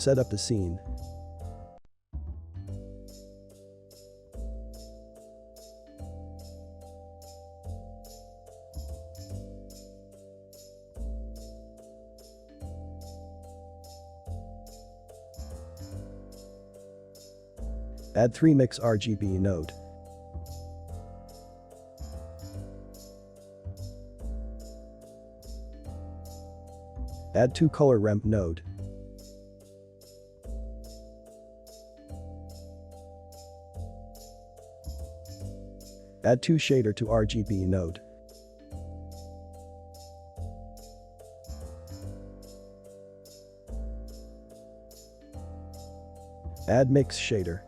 Set up the scene. Add 3 mix RGB node. Add 2 color ramp node. Add 2 shader to RGB node. Add mix shader.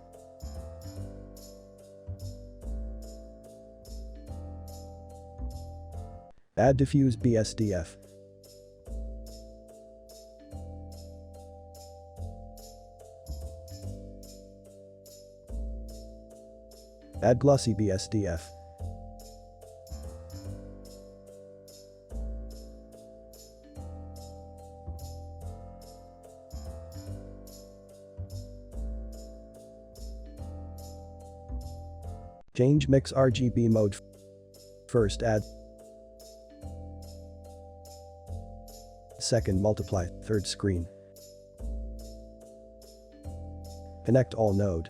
Add diffuse BSDF. Add glossy BSDF. Change mix RGB mode. First add. Second multiply, third screen. Connect all node.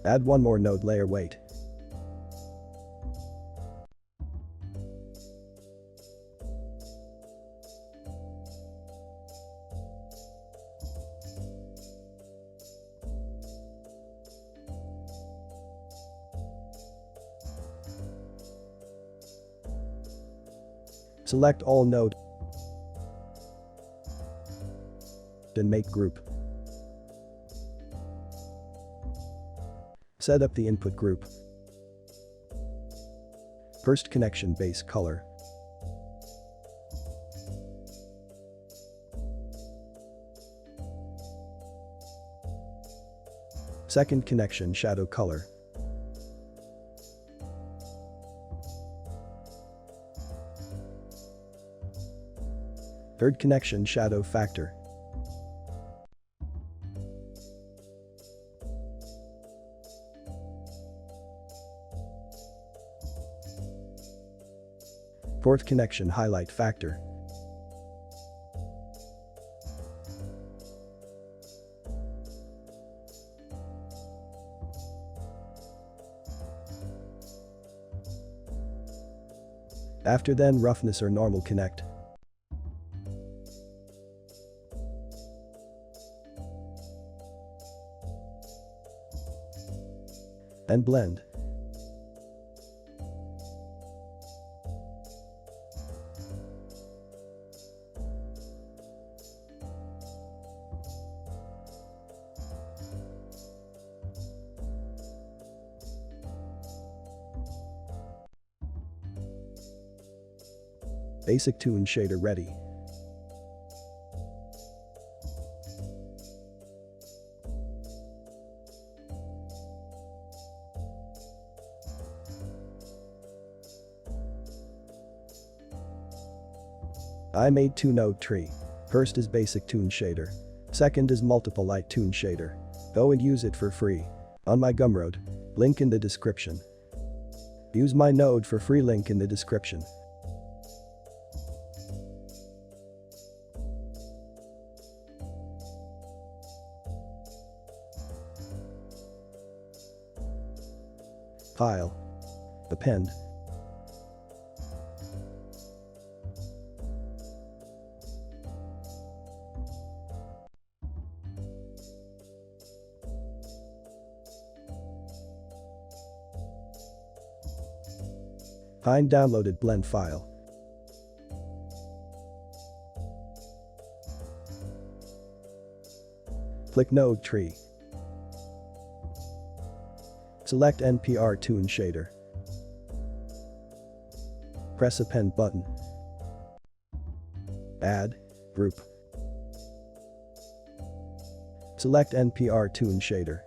Add 1 more node layer weight. Select all node and make group. Set up the input group. First connection base color. Second connection shadow color. Third connection shadow factor. Fourth connection highlight factor. After then roughness or normal connect. And blend. Basic Toon shader ready. I made 2 node tree. First is Basic Toon shader. Second is Multiple Light Toon shader. Go and use it for free. On my Gumroad. Link in the description. Use my node for free, link in the description. File. Append. Find downloaded blend file. Click Node Tree. Select NPR Toon shader. Press Append button. Add Group. Select NPR Toon shader.